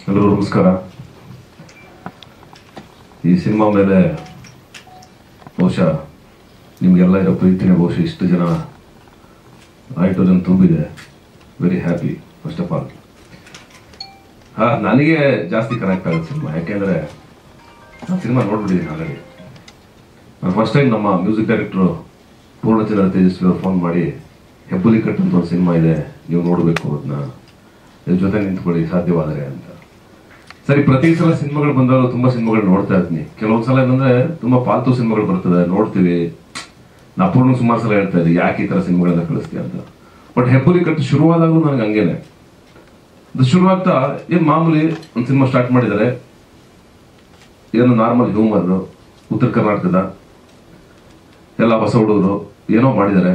ಎಲ್ಲರೂ ನಮಸ್ಕಾರ. ಈ ಸಿನಿಮಾ ಮೇಲೆ ಬಹುಶಃ ನಿಮಗೆಲ್ಲ ಇರೋ ಪ್ರೀತಿನೇ ಬಹುಶಃ ಇಷ್ಟು ಜನ ಆಯಿತು ಜನ ತುಂಬಿದೆ. Very happy first of all. ನನಗೆ ಜಾಸ್ತಿ ಕನೆಕ್ಟ್ ಆಗುತ್ತೆ ಸಿನಿಮಾ, ಯಾಕೆಂದರೆ ನಾನು ಸಿನಿಮಾ ನೋಡ್ಬಿಟ್ಟಿದ್ದೀನಿ ಆಲ್ರೆಡಿ. ನಾನು ಫಸ್ಟ್ ಟೈಮ್ ನಮ್ಮ ಮ್ಯೂಸಿಕ್ ಡೈರೆಕ್ಟ್ರು ಪೂರ್ಣಚಂದ್ರ ತೇಜಸ್ವಿ ಅವರು ಫೋನ್ ಮಾಡಿ, ಹೆಬ್ಬುಲಿ ಕಟ್ ಅಂತ ಒಂದು ಸಿನಿಮಾ ಇದೆ, ನೀವು ನೋಡಬೇಕು, ಅದನ್ನ ಇದ್ರ ಜೊತೆ ನಿಂತ್ಕೊಳ್ಳಿ ಸಾಧ್ಯವಾದರೆ ಅಂತ. ಸರಿ, ಪ್ರತಿ ಸಲ ಸಿನಿಮಾಗಳು ಬಂದಾಗ ತುಂಬ ಸಿನಿಮಾಗಳು ನೋಡ್ತಾ ಇರ್ತೀನಿ. ಕೆಲವೊಂದು ಸಲ ಏನಂದ್ರೆ ತುಂಬ ಪಾಲ್ತು ಸಿನಿಮಾಗಳು ಬರ್ತದೆ, ನೋಡ್ತೀವಿ. ನಾ ಪೂರ್ಣ ಸುಮಾರು ಸಲ ಹೇಳ್ತಾ ಇದ್ದೆ ಯಾಕೆ ಈ ಥರ ಸಿನಿಮಾಗಳನ್ನ ಕಳಿಸ್ತೀವಿ ಅಂತ. ಬಟ್ ಹೆಬ್ಬುಲಿ ಕಟ್ ಶುರುವಾದಾಗಲೂ ನನಗೆ ಹಂಗೇನೆ. ಅದು ಶುರುವಾಗ್ತಾ ಏನು ಮಾಮೂಲಿ ಒಂದು ಸಿನಿಮಾ ಸ್ಟಾರ್ಟ್ ಮಾಡಿದ್ದಾರೆ, ಏನು ನಾರ್ಮಲ್ ಹ್ಯೂಮರ್, ಉತ್ತರ ಕರ್ನಾಟಕದ ಎಲ್ಲ ಹೊಸ ಹುಡುಗರು ಏನೋ ಮಾಡಿದ್ದಾರೆ,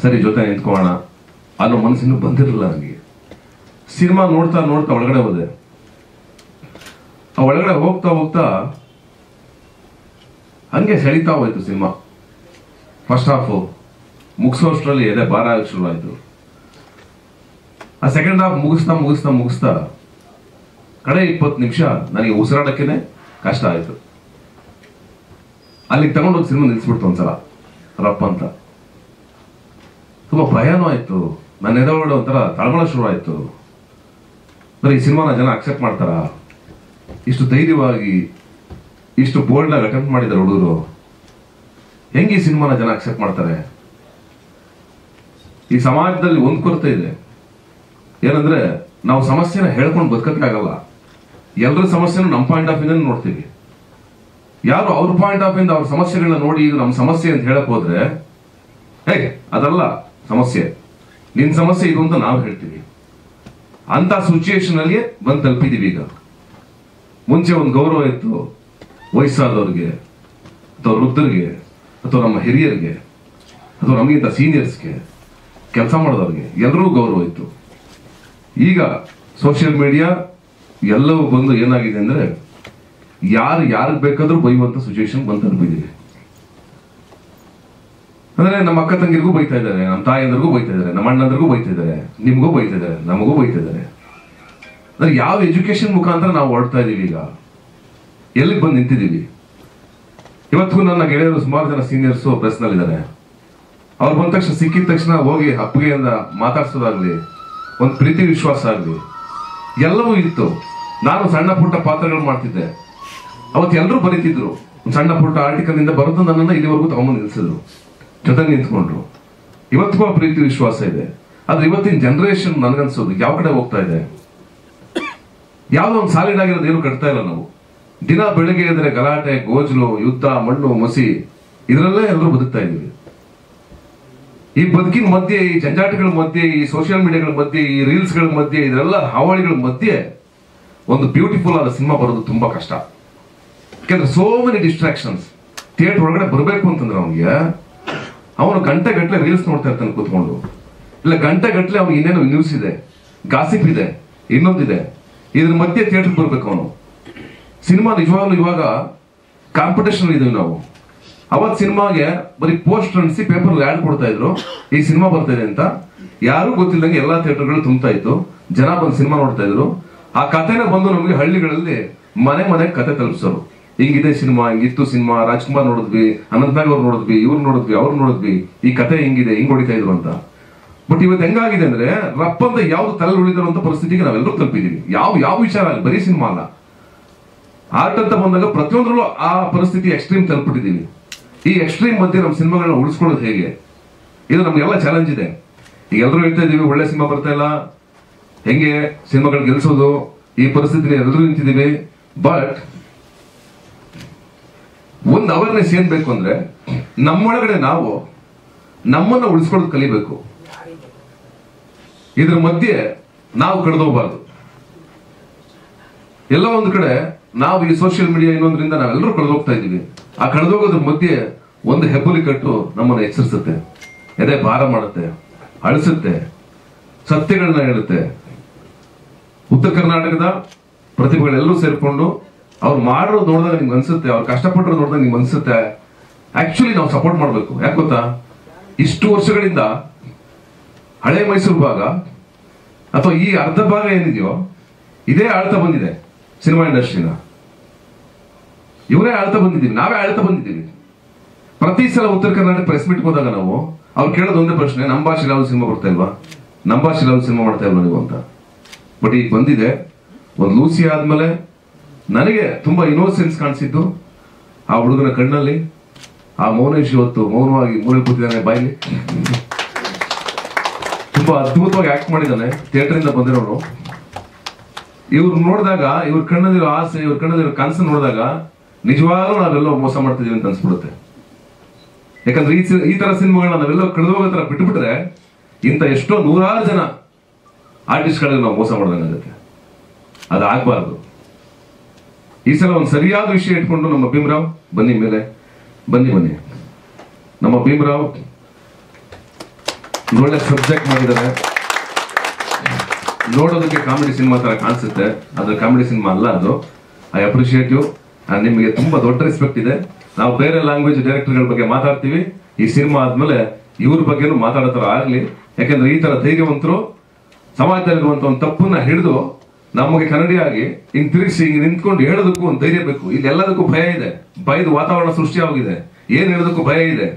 ಸರಿ ಜೊತೆ ನಿಂತ್ಕೊಳ್ಳೋಣ ಅನ್ನೋ ಮನಸ್ಸಿನೂ ಬಂದಿರಲಿಲ್ಲ ನನಗೆ. ಸಿನಿಮಾ ನೋಡ್ತಾ ನೋಡ್ತಾ ಒಳಗಡೆ ಹೋದೆ. ಆ ಒಳಗಡೆ ಹೋಗ್ತಾ ಹೋಗ್ತಾ ಹಂಗೆ ಸೆಳೀತಾ ಹೋಯ್ತು ಸಿನಿಮಾ. ಫಸ್ಟ್ ಹಾಫು ಮುಗಿಸೋಷ್ಟರಲ್ಲಿ ಎದೆ ಭಾರ ಆಗಿ ಶುರು ಆಯ್ತು. ಆ ಸೆಕೆಂಡ್ ಹಾಫ್ ಮುಗಿಸ್ತಾ ಮುಗಿಸ್ತಾ ಮುಗಿಸ್ತಾ ಕಡೆ 20 ನಿಮಿಷ ನನಗೆ ಉಸಿರಾಡಕ್ಕೇನೆ ಕಷ್ಟ ಆಯ್ತು. ಅಲ್ಲಿಗೆ ತಗೊಂಡೋಗಿ ಸಿನಿಮಾ ನಿಲ್ಸ್ಬಿಡ್ತು ಒಂದ್ಸಲ ರಪ್ಪ ಅಂತ. ತುಂಬಾ ಭಯನೂ ಆಯ್ತು, ನನ್ನ ಎದುರುಗಡೆ ಒಂಥರ ತಳಮಳ ಶುರು ಆಯ್ತು. ಅಂದ್ರೆ ಈ ಸಿನಿಮಾನ ಜನ ಅಕ್ಸೆಪ್ಟ್ ಮಾಡ್ತಾರ? ಇಷ್ಟು ಧೈರ್ಯವಾಗಿ ಇಷ್ಟು ಬೋಲ್ಡ್ ಆಗಿ ಅಟೆಂಪ್ಟ್ ಮಾಡಿದ್ದಾರೆ ಹುಡುಗರು, ಹೆಂಗೆ ಈ ಸಿನಿಮಾನ ಜನ ಅಕ್ಸೆಪ್ಟ್ ಮಾಡ್ತಾರೆ? ಈ ಸಮಾಜದಲ್ಲಿ ಒಂದು ಕೊರತೆ ಇದೆ, ಏನಂದ್ರೆ ನಾವು ಸಮಸ್ಯೆನ ಹೇಳ್ಕೊಂಡು ಬದುಕಕ್ಕೆ ಆಗಲ್ಲ. ಎಲ್ಲರ ಸಮಸ್ಯೆನ ನಮ್ಮ ಪಾಯಿಂಟ್ ಆಫ್ ವ್ಯೂ ನೋಡ್ತೀವಿ. ಯಾರು ಅವ್ರ ಪಾಯಿಂಟ್ ಆಫ್ ವ್ಯೂ ಅವ್ರ ಸಮಸ್ಯೆಗಳನ್ನ ನೋಡಿ ಇದು ನಮ್ಮ ಸಮಸ್ಯೆ ಅಂತ ಹೇಳಕ್ ಹೋದ್ರೆ, ಹೇಗೆ ಅದಲ್ಲ ಸಮಸ್ಯೆ, ನಿನ್ ಸಮಸ್ಯೆ ಇದು ಅಂತ ನಾವು ಹೇಳ್ತೀವಿ. ಅಂತ ಸಿಚುಯೇಷನ್ ಅಲ್ಲಿ ಬಂದು ತಲುಪಿದೀವಿ ಈಗ. ಮುಂಚೆ ಒಂದು ಗೌರವ ಇತ್ತು ವಯಸ್ಸಾದವ್ರಿಗೆ ಅಥವಾ ವೃದ್ಧರಿಗೆ ಅಥವಾ ನಮ್ಮ ಹಿರಿಯರಿಗೆ ಅಥವಾ ನಮಗಿಂತ ಸೀನಿಯರ್ಸ್ಗೆ, ಕೆಲಸ ಮಾಡೋದವ್ರಿಗೆ ಎಲ್ಲರೂ ಗೌರವ ಇತ್ತು. ಈಗ ಸೋಷಿಯಲ್ ಮೀಡಿಯಾ ಎಲ್ಲವೂ ಬಂದು ಏನಾಗಿದೆ ಅಂದ್ರೆ ಯಾರಿಗೆ ಬೇಕಾದ್ರೂ ಬೈಯುವಂತ ಸಿಚುವೇಶನ್ ಬಂದು ತಲುಪಿದೀವಿ. ಅಂದ್ರೆ ನಮ್ಮ ಅಕ್ಕ ತಂಗಿರಿಗೂ ಬೈತಾ ಇದ್ದಾರೆ, ನಮ್ಮ ತಾಯಿಯಂದ್ರಿಗೂ ಬೈತಾ ಇದ್ದಾರೆ, ನಮ್ಮ ಅಣ್ಣಂದ್ರಿಗೂ ಬೈತಾ ಇದ್ದಾರೆ, ನಿಮ್ಗೂ ಬೈತಾ ಇದ್ದಾರೆ, ನಮಗೂ ಬೈತಾ ಇದ್ದಾರೆ. ಅಂದ್ರೆ ಯಾವ ಎಜುಕೇಶನ್ ಮುಖಾಂತರ ನಾವು ಹೊರಡ್ತಾ ಇದೀವಿ, ಈಗ ಎಲ್ಲಿಗೆ ಬಂದು ನಿಂತಿದ್ದೀವಿ? ಇವತ್ತಿಗೂ ನನ್ನ ಗೆಳೆಯರು ಸುಮಾರು ಜನ ಸೀನಿಯರ್ಸ್ ಪ್ರೆಸ್ ನಲ್ಲಿ ಇದ್ದಾರೆ. ಅವ್ರು ಬಂದ ತಕ್ಷಣ ಸಿಕ್ಕಿದ ತಕ್ಷಣ ಹೋಗಿ ಹಪ್ಪಿಗೆಯಿಂದ ಮಾತಾಡ್ಸೋದಾಗ್ಲಿ, ಒಂದು ಪ್ರೀತಿ ವಿಶ್ವಾಸ ಆಗ್ಲಿ ಎಲ್ಲವೂ ಇತ್ತು. ನಾನು ಸಣ್ಣ ಪುಟ್ಟ ಪಾತ್ರಗಳು ಮಾಡ್ತಿದ್ದೆ, ಅವತ್ತು ಎಲ್ಲರೂ ಬರೀತಿದ್ರು. ಒಂದು ಸಣ್ಣ ಪುಟ್ಟ ಆರ್ಟಿಕಲ್ ಇಂದ ಬರೆದು ನನ್ನನ್ನು ಇಲ್ಲಿವರೆಗೂ ತಗೊಂಡು ನಿಲ್ಸಿದ್ರು, ಜೊತೆ ನಿಂತ್ಕೊಂಡ್ರು. ಇವತ್ತಿಗೂ ಆ ಪ್ರೀತಿ ವಿಶ್ವಾಸ ಇದೆ. ಆದ್ರೆ ಇವತ್ತಿನ ಜನರೇಷನ್ ನನ್ಗನ್ಸೋದು ಯಾವ ಕಡೆ ಹೋಗ್ತಾ ಇದೆ? ಯಾವ್ದೋ ಒಂದು ಸಾಲಿಡ್ ಆಗಿರೋದು ಏನು ಕಟ್ತಾ ಇಲ್ಲ ನಾವು. ದಿನ ಬೆಳಗ್ಗೆ ಎದ್ರೆ ಗಲಾಟೆ, ಗೋಜಲು, ಯುದ್ಧ, ಮಣ್ಣು, ಮಸಿ, ಇದರಲ್ಲೇ ಎಲ್ಲರೂ ಬದುಕ್ತಾ ಇದೀವಿ. ಈ ಬದುಕಿನ ಮಧ್ಯೆ, ಈ ಜಂಜಾಟಗಳ ಮಧ್ಯೆ, ಈ ಸೋಷಿಯಲ್ ಮೀಡಿಯಾಗಳ ಮಧ್ಯೆ, ಈ ರೀಲ್ಸ್ ಗಳ ಮಧ್ಯೆ, ಇದೆಲ್ಲ ಹಾವಳಿಗಳ ಮಧ್ಯೆ ಒಂದು ಬ್ಯೂಟಿಫುಲ್ ಆದ ಸಿನಿಮಾ ಬರೋದು ತುಂಬಾ ಕಷ್ಟ. ಯಾಕಂದ್ರೆ ಸೋ ಮೆನಿ ಡಿಸ್ಟ್ರಾಕ್ಷನ್ಸ್. ಥಿಯೇಟರ್ ಒಳಗಡೆ ಬರಬೇಕು ಅಂತಂದ್ರೆ ಅವನು ಗಂಟೆ ಗಟ್ಟಲೆ ರೀಲ್ಸ್ ನೋಡ್ತಾ ಇರ್ತಾನೆ ಕೂತ್ಕೊಂಡು, ಇಲ್ಲ ಗಂಟೆ ಗಟ್ಟಲೆ ಅವ್ನಿಗೆ ಇನ್ನೇನು ನ್ಯೂಸ್ ಇದೆ, ಗಾಸಿಪ್ ಇದೆ, ಇನ್ನೊಂದಿದೆ, ಇದ್ರ ಮಧ್ಯೆ ಥಿಯೇಟರ್ ಬರ್ಬೇಕು ಅವನು. ಸಿನಿಮಾ ನಿಜವಾಗ್ಲೂ ಇವಾಗ ಕಾಂಪಿಟೇಷನ್ ಇದೀವಿ ನಾವು. ಅವತ್ ಸಿನಿಮಾಗೆ ಬರೀ ಪೋಸ್ಟ್ ಅಂಟಿಸಿ ಪೇಪರ್ ಆಡ್ ಕೊಡ್ತಾ ಇದ್ರು, ಈ ಸಿನಿಮಾ ಬರ್ತಾ ಇದೆ ಅಂತ. ಯಾರು ಗೊತ್ತಿಲ್ಲದಂಗೆ ಎಲ್ಲಾ ಥಿಯೇಟರ್ಗಳು ತುಂಬ್ತಾ ಇತ್ತು, ಜನ ಬಂದು ಸಿನಿಮಾ ನೋಡ್ತಾ ಇದ್ರು. ಆ ಕಥೆನ ಬಂದು ನಮಗೆ ಹಳ್ಳಿಗಳಲ್ಲಿ ಮನೆ ಕತೆ ತಲುಪಿಸೋರು. ಹಿಂಗಿದೆ ಸಿನಿಮಾ, ಹಿಂಗಿತ್ತು ಸಿನಿಮಾ, ರಾಜ್ಕುಮಾರ್ ನೋಡಿದ್ವಿ, ಅನಂತನಾಗ್ ಅವ್ರು ನೋಡಿದ್ವಿ, ಇವ್ರು ನೋಡಿದ್ವಿ, ಅವ್ರು ನೋಡಿದ್ವಿ, ಈ ಕತೆ ಹಿಂಗಿದೆ, ಹಿಂಗ್ ಹೊಡಿತಾ ಇದ್ರು ಅಂತ. ಬಟ್ ಇವತ್ತು ಹೆಂಗಾಗಿದೆ ಅಂದ್ರೆ ರಪ್ಪ ಅಂತ ಯಾವ್ದು ತಲೆ ಉಳಿದಿರುವಂತ ಪರಿಸ್ಥಿತಿಗೆ ನಾವೆಲ್ಲರೂ ತಲುಪಿದೀವಿ. ಯಾವ ವಿಚಾರ ಅಲ್ಲ, ಬರೀ ಸಿನಿಮಾ ಅಲ್ಲ, ಆರ್ಟ್ ಅಂತ ಬಂದಾಗ ಪ್ರತಿಯೊಂದ್ರಲ್ಲೂ ಆ ಪರಿಸ್ಥಿತಿ ಎಕ್ಸ್ಟ್ರೀಮ್ ತಲುಪಿಟ್ಟಿದೀವಿ. ಈ ಎಕ್ಸ್ಟ್ರೀಮ್ ಮಧ್ಯೆ ನಮ್ಮ ಸಿನಿಮಾಗಳನ್ನ ಉಳಿಸ್ಕೊಳ್ಳೋದು ಹೇಗೆ? ಇದು ನಮ್ಗೆಲ್ಲ ಚಾಲೆಂಜ್ ಇದೆ. ಈಗ ಎಲ್ಲರೂ ಹೇಳ್ತಾ ಇದೀವಿ ಒಳ್ಳೆ ಸಿನಿಮಾ ಬರ್ತಾ ಇಲ್ಲ, ಹೆಂಗೆ ಸಿನಿಮಾಗಳು ಗೆಲ್ಸೋದು, ಈ ಪರಿಸ್ಥಿತಿ ಎಲ್ಲರೂ ನಿಂತಿದ್ದೀವಿ. ಬಟ್ ಒಂದು ಅವೇರ್ನೆಸ್ ಏನ್ ಬೇಕು ಅಂದ್ರೆ ನಮ್ಮೊಳಗಡೆ ನಾವು ನಮ್ಮನ್ನ ಉಳಿಸ್ಕೊಳ್ಳೋದು ಕಲಿಬೇಕು. ಇದ್ರ ಮಧ್ಯೆ ನಾವು ಕಳೆದೋಗ್ಬಾರ್ದು. ಎಲ್ಲ ಒಂದು ಕಡೆ ನಾವು ಈ ಸೋಷಿಯಲ್ ಮೀಡಿಯಾ ಇನ್ನೊಂದ್ರಿಂದ ನಾವೆಲ್ಲರೂ ಕಳೆದೋಗ್ತಾ ಇದೀವಿ. ಆ ಕಳೆದೋಗೋದ್ರ ಮಧ್ಯೆ ಒಂದು ಹೆಬ್ಬುಲಿ ಕಟ್ಟು ನಮ್ಮನ್ನು ಎಚ್ಚರಿಸುತ್ತೆ, ಎದೆ ಭಾರ ಮಾಡುತ್ತೆ, ಅಳಿಸುತ್ತೆ, ಸತ್ಯಗಳನ್ನ ಹೇಳುತ್ತೆ. ಉತ್ತರ ಕರ್ನಾಟಕದ ಪ್ರತಿಭೆಗಳೆಲ್ಲರೂ ಸೇರ್ಕೊಂಡು ಅವ್ರು ಮಾಡೋದು ನೋಡಿದಾಗ ನಿಮ್ಗೆ ಅನ್ಸುತ್ತೆ, ಅವ್ರು ಕಷ್ಟಪಟ್ಟರು ನೋಡಿದಾಗ ನಿಮ್ಗೆ ಅನ್ಸುತ್ತೆ ಆಕ್ಚುಲಿ ನಾವು ಸಪೋರ್ಟ್ ಮಾಡ್ಬೇಕು. ಯಾಕೆ ಗೊತ್ತಾ? ಇಷ್ಟು ವರ್ಷಗಳಿಂದ ಹಳೆ ಮೈಸೂರು ಭಾಗ ಅಥವಾ ಈ ಅರ್ಧ ಭಾಗ ಏನಿದೆಯೋ ಇದೇ ಆಳ್ತಾ ಬಂದಿದೆ ಸಿನಿಮಾ ಇಂಡಸ್ಟ್ರಿನ. ಇವರೇ ಆಳ್ತಾ ಬಂದಿದ್ದೀವಿ, ನಾವೇ ಆಳ್ತಾ ಬಂದಿದ್ದೀವಿ. ಪ್ರತಿ ಸಲ ಉತ್ತರ ಕರ್ನಾಟಕ ಪ್ರೆಸ್ ಮೀಟ್ ಹೋದಾಗ ನಾವು ಅವ್ರು ಕೇಳೋದು ಒಂದೇ ಪ್ರಶ್ನೆ, ನಮ್ಮ ಭಾಷೆಲಿ ಯಾವ್ದು ಸಿನಿಮಾ ಬರ್ತಾ ಇಲ್ವಾ, ನಮ್ಮ ಭಾಷೆಲಿ ಯಾವ್ದು ಸಿನಿಮಾ ಮಾಡ್ತಾ ಇಲ್ವಾ ನೀವು ಅಂತ. ಬಟ್ ಈಗ ಬಂದಿದೆ. ಒಂದು ಲೂಸಿ ಆದ್ಮೇಲೆ ನನಗೆ ತುಂಬಾ ಇನ್ನೋಸೆನ್ಸ್ ಕಾಣಿಸಿದ್ದು ಆ ಹುಡುಗನ ಕಣ್ಣಲ್ಲಿ. ಆ ಮೌನೇಶ್ ಇವತ್ತು ಮೌನವಾಗಿ ಮೂಲೆ ಕೂತಿದ್ದಾನೆ ಬಾಯಲ್ಲಿ. ತುಂಬಾ ಅದ್ಭುತವಾಗಿ ಆಕ್ಟ್ ಮಾಡಿದ್ದಾನೆ. ಥಿಯೇಟರ್ ಇಂದ ಬಂದಿರೋನು. ಇವ್ರು ನೋಡಿದಾಗ, ಇವ್ರ ಕಣ್ಣಲ್ಲಿರೋ ಆಸೆ, ಇವ್ರ ಕಣ್ಣಲ್ಲಿರೋ ಕನಸು ನೋಡಿದಾಗ ನಿಜವಾಗ್ಲೂ ನಾವೆಲ್ಲೋ ಮೋಸ ಮಾಡ್ತಿದೀವಿ ಅಂತ ಅನ್ಸ್ಬಿಡುತ್ತೆ. ಯಾಕಂದ್ರೆ ಈ ತರ ಸಿನಿಮಾಗಳನ್ನ ನಾವೆಲ್ಲೋ ಕಳೆದೋಗೋ ತರ ಬಿಟ್ಟುಬಿಟ್ರೆ ಇಂಥ ಎಷ್ಟೋ ನೂರಾರು ಜನ ಆರ್ಟಿಸ್ಟ್ಗಳಿಗೆ ನಾವು ಮೋಸ ಮಾಡ್ದಂಗಾಗುತ್ತೆ. ಅದಾಗಬಾರ್ದು. ಈ ಸಲ ಒಂದು ಸರಿಯಾದ ವಿಷಯ ಇಟ್ಕೊಂಡು ನಮ್ಮ ಭೀಮರಾವ್ ಬನ್ನಿ ಮೇಲೆ ಬನ್ನಿ. ನಮ್ಮ ಭೀಮರಾವ್ ಒಳ್ಳೆ ಸಬ್ಜೆಕ್ಟ್ ಮಾಡಿದ್ದಾರೆ. ನೋಡೋದಕ್ಕೆ ಕಾಮಿಡಿ ಸಿನಿಮಾ ತರ ಕಾಣಿಸುತ್ತೆ, ಅದ್ರ ಕಾಮಿಡಿ ಸಿನಿಮಾ ಅಲ್ಲ ಅದು. I appreciate you. ನಿಮಗೆ ತುಂಬಾ ದೊಡ್ಡ ರೆಸ್ಪೆಕ್ಟ್ ಇದೆ. ನಾವು ಬೇರೆ ಲ್ಯಾಂಗ್ವೇಜ್ ಡೈರೆಕ್ಟರ್ಗಳ ಬಗ್ಗೆ ಮಾತಾಡ್ತೀವಿ, ಈ ಸಿನಿಮಾ ಆದ್ಮೇಲೆ ಇವ್ರ ಬಗ್ಗೆನೂ ಮಾತಾಡೋ ತರ ಆಗ್ಲಿ. ಯಾಕಂದ್ರೆ ಈ ತರ ಧೈರ್ಯವಂತರು ಸಮಾಜದಲ್ಲಿರುವಂತ ಒಂದು ತಪ್ಪನ್ನ ಹಿಡಿದು ನಮಗೆ ಕನ್ನಡಿಯಾಗಿ ಹಿಂಗ್ ತಿರುಗಿಸಿ ಹಿಂಗ್ ನಿಂತ್ಕೊಂಡು ಹೇಳೋದಕ್ಕೂ ಒಂದು ಧೈರ್ಯ ಬೇಕು. ಇಲ್ಲಿ ಎಲ್ಲದಕ್ಕೂ ಭಯ ಇದೆ, ಭಯದ ವಾತಾವರಣ ಸೃಷ್ಟಿಯಾಗಿದೆ. ಏನ್ ಹೇಳೋದಕ್ಕೂ ಭಯ ಇದೆ.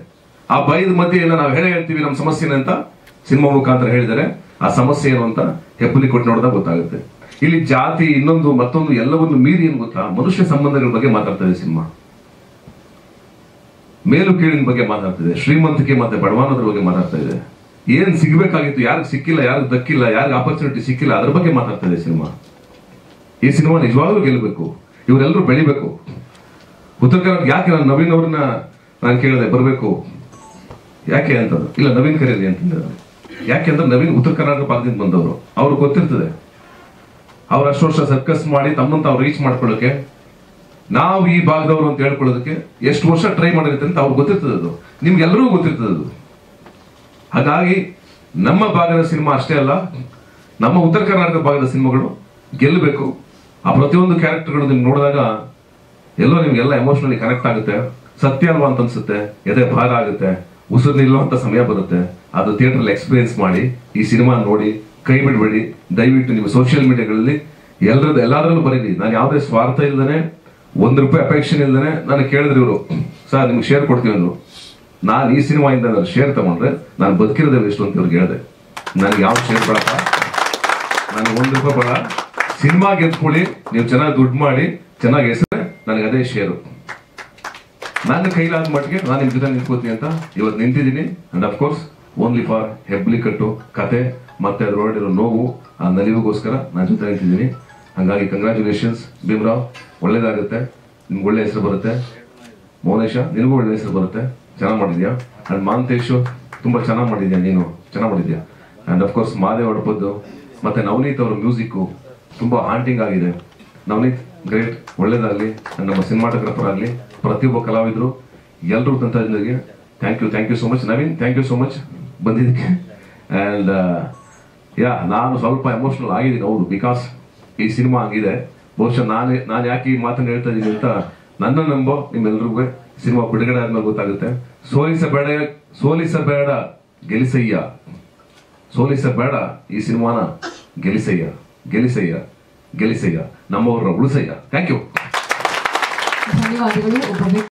ಆ ಭಯದ ಮಧ್ಯೆ ಎಲ್ಲ ನಾವು ಹೇಳ್ತೀವಿ ನಮ್ಮ ಸಮಸ್ಯೆನ ಅಂತ ಸಿನಿಮಾ ಮುಖಾಂತರ ಹೇಳಿದರೆ ಆ ಸಮಸ್ಯೆ ಏನು ಅಂತ ಹೆಬ್ಬುಲಿ ಕೊಟ್ಟು ನೋಡಿದಾಗ ಗೊತ್ತಾಗುತ್ತೆ. ಇಲ್ಲಿ ಜಾತಿ ಇನ್ನೊಂದು ಮತ್ತೊಂದು ಎಲ್ಲವನ್ನು ಮೀರಿ ಏನ್ ಗೊತ್ತಾ, ಮನುಷ್ಯ ಸಂಬಂಧಗಳ ಬಗ್ಗೆ ಮಾತಾಡ್ತಾ ಇದೆ ಸಿನಿಮಾ. ಮೇಲು ಕೀಳಿನ ಬಗ್ಗೆ ಮಾತಾಡ್ತಿದೆ, ಶ್ರೀಮಂತಿಕೆ ಮತ್ತೆ ಬಡವಾನದ್ರ ಬಗ್ಗೆ ಮಾತಾಡ್ತಾ ಇದೆ. ಏನ್ ಸಿಗ್ಬೇಕಾಗಿತ್ತು, ಯಾರಿಗೆ ಸಿಕ್ಕಿಲ್ಲ, ಯಾರಿಗೆ ದಕ್ಕಿಲ್ಲ, ಯಾರಿಗೆ ಆಪರ್ಚುನಿಟಿ ಸಿಕ್ಕಿಲ್ಲ, ಅದ್ರ ಬಗ್ಗೆ ಮಾತಾಡ್ತಾ ಇದೆ ಸಿನಿಮಾ. ಈ ಸಿನಿಮಾ ನಿಜವಾಗ್ಲೂ ಗೆಲ್ಲಬೇಕು, ಇವರೆಲ್ಲರೂ ಬೆಳಿಬೇಕು. ಉತ್ತರ ಕರ್ನಾಟಕ ಯಾಕೆ ನಾನು ನವೀನ್ ಅವ್ರನ್ನ ನಾನು ಕೇಳಿದೆ ಬರಬೇಕು ಯಾಕೆ ಅಂತ. ಇಲ್ಲ ನವೀನ್ ಕರೀರಿ ಅಂತಂದ್ರೆ, ಯಾಕೆಂದ್ರೆ ನವೀನ್ ಉತ್ತರ ಕರ್ನಾಟಕ ಭಾಗದಿಂದ ಬಂದವರು, ಅವ್ರಿಗೆ ಗೊತ್ತಿರ್ತದೆ. ಅವ್ರು ಅಷ್ಟು ವರ್ಷ ಸರ್ಕಸ್ ಮಾಡಿ ತಮ್ಮಂತ ಅವ್ರು ರೀಚ್ ಮಾಡ್ಕೊಳ್ಳೋಕೆ, ನಾವು ಈ ಭಾಗದವರು ಅಂತ ಹೇಳ್ಕೊಳ್ಳೋದಕ್ಕೆ ಎಷ್ಟು ವರ್ಷ ಟ್ರೈ ಮಾಡಿರುತ್ತೆ ಅಂತ ಅವ್ರಿಗೆ ಗೊತ್ತಿರ್ತದೆ. ಅದು ನಿಮ್ಗೆಲ್ಲರಿಗೂ ಗೊತ್ತಿರ್ತದೆ ಅದು. ಹಾಗಾಗಿ ನಮ್ಮ ಭಾಗದ ಸಿನಿಮಾ ಅಷ್ಟೇ ಅಲ್ಲ, ನಮ್ಮ ಉತ್ತರ ಕರ್ನಾಟಕ ಭಾಗದ ಸಿನಿಮಾಗಳು ಗೆಲ್ಲಬೇಕು. ಆ ಪ್ರತಿಯೊಂದು ಕ್ಯಾರೆಕ್ಟರ್ಗಳು ನಿಮ್ಗೆ ನೋಡಿದಾಗ ಎಲ್ಲೋ ನಿಮ್ಗೆಲ್ಲ ಎಮೋಷನಲಿ ಕನೆಕ್ಟ್ ಆಗುತ್ತೆ. ಸತ್ಯ ಅಲ್ವಾ ಅಂತ ಅನ್ಸುತ್ತೆ, ಎದೆ ಭಾರ ಆಗುತ್ತೆ, ಉಸಿರು ನಿಲ್ಲುವಂತ ಸಮಯ ಬರುತ್ತೆ. ಅದು ಥಿಯೇಟರ್ ಎಕ್ಸ್ಪೀರಿಯನ್ಸ್ ಮಾಡಿ ಈ ಸಿನಿಮಾ ನೋಡಿ, ಕೈ ಬಿಡಬೇಡಿ ದಯವಿಟ್ಟು. ನೀವು ಸೋಷಿಯಲ್ ಮೀಡಿಯಾಗಳಲ್ಲಿ ಎಲ್ಲಾದ್ರಲ್ಲೂ ಬರೀರಿ. ನಾನು ಯಾವುದೇ ಸ್ವಾರ್ಥ ಇಲ್ದೇನೆ, ₹1 ಅಪೇಕ್ಷೆ ಇಲ್ದೇನೆ ನನಗೆ ಕೇಳಿದ್ರು ಇವರು, ಸರ್ ನಿಮ್ಗೆ ಶೇರ್ ಕೊಡ್ತೀವಿ ಅಂದ್ರು. ನಾನು ಈ ಸಿನಿಮಾಯಿಂದ ಶೇರ್ ತಗೊಂಡ್ರೆ ನಾನು ಬದುಕಿರೋದೇ ಎಷ್ಟು ಅಂತ ಇವ್ರಿಗೆ ಹೇಳಿದೆ. ನನಗೆ ಯಾವ ಶೇರ್ ಬೇಡಪ್ಪ, ನನಗೆ ₹1 ಬೇಡ, ಸಿನಿಮಾ ಗೆದ್ಕೊಳ್ಳಿ, ನೀವು ಚೆನ್ನಾಗಿ ದುಡ್ಡು ಮಾಡಿ ಚೆನ್ನಾಗಿ ಹೆಸರು, ನನಗೆ ಅದೇ ಶೇರು. ನನ್ನ ಕೈಲಾದ ಮಟ್ಟಿಗೆ ನಾನು ನಿಮ್ ಜೊತೆ ನಿಂತ್ಕೋತೀನಿ ಅಂತ ಇವತ್ತು ನಿಂತಿದ್ದೀನಿ. ಅಂಡ್ ಅಫ್ಕೋರ್ಸ್ ಓನ್ಲಿ ಫಾರ್ ಹೆಬ್ಬಲಿ ಕಟ್ಟು ಕತೆ ಮತ್ತೆ ಅದ್ರೊಳಗಿರೋ ನೋವು, ಆ ನಲಿವಿಗೋಸ್ಕರ ನಾನು ಜೊತೆ ನಿಂತಿದ್ದೀನಿ. ಹಂಗಾಗಿ ಕಂಗ್ರ್ಯಾಚುಲೇಷನ್ಸ್ ಭೀಮರಾವ್, ಒಳ್ಳೇದಾಗುತ್ತೆ, ನಿಮ್ಗೆ ಒಳ್ಳೆ ಹೆಸರು ಬರುತ್ತೆ. ಮೌನೇಶ ನಿನಗೂ ಒಳ್ಳೆ ಹೆಸರು ಬರುತ್ತೆ, ಚೆನ್ನಾಗಿ ಮಾಡಿದ್ಯಾ. ಅಂಡ್ ಮಾಂತೇಶು ತುಂಬಾ ಚೆನ್ನಾಗಿ ಮಾಡಿದ್ಯಾ, ನೀನು ಚೆನ್ನಾಗಿ ಮಾಡಿದ್ಯಾ. ಅಂಡ್ ಅಫ್ಕೋರ್ಸ್ ಮಾದೇವ್ ಅಡಪದ್ದು ಮತ್ತೆ ನವನೀತ್ ಅವರ ಮ್ಯೂಸಿಕ್ ತುಂಬಾ ಹಾಂಟಿಂಗ್ ಆಗಿದೆ. ನವನೀತ್ ಗ್ರೇಟ್, ಒಳ್ಳೇದಾಗಲಿ. ನಮ್ಮ ಸಿನಿಮಾಟೋಗ್ರಫರ್ ಆಗಲಿ, ಪ್ರತಿಯೊಬ್ಬ ಕಲಾವಿದರು, ಎಲ್ಲರೂ ತಂತ್ರಜ್ಞರಿಗೆ thank you so much. Naveen thank you so much ಬಂದಿದ್ದಕ್ಕೆ. ಅಂಡ್ ನಾನು ಸ್ವಲ್ಪ ಎಮೋಷನಲ್ ಆಗಿದ್ದೀನಿ, ಹೌದು, ಬಿಕಾಸ್ ಈ ಸಿನಿಮಾ ಆಗಿದೆ. ಬಹುಶಃ ನಾನು ಯಾಕೆ ಈ ಮಾತನ್ನು ಹೇಳ್ತಾ ಇದ್ದೀನಿ ಅಂತ ನನ್ನ ನಂಬೋ ನಿಮ್ಮೆಲ್ರಿಗೂ ಸಿನಿಮಾ ಬಿಡುಗಡೆ ಆದ್ಮೇಲೆ ಗೊತ್ತಾಗುತ್ತೆ. ಸೋಲಿಸಬೇಡ ಗೆಲಿಸಯ್ಯ, ಸೋಲಿಸಬೇಡ ಈ ಸಿನಿಮಾನ ಗೆಲಿಸಯ್ಯ, ನಮ್ಮವ್ರನ್ನ ಉಳಿಸಯ್ಯ. Thank you. ಧನ್ಯವಾದಗಳು.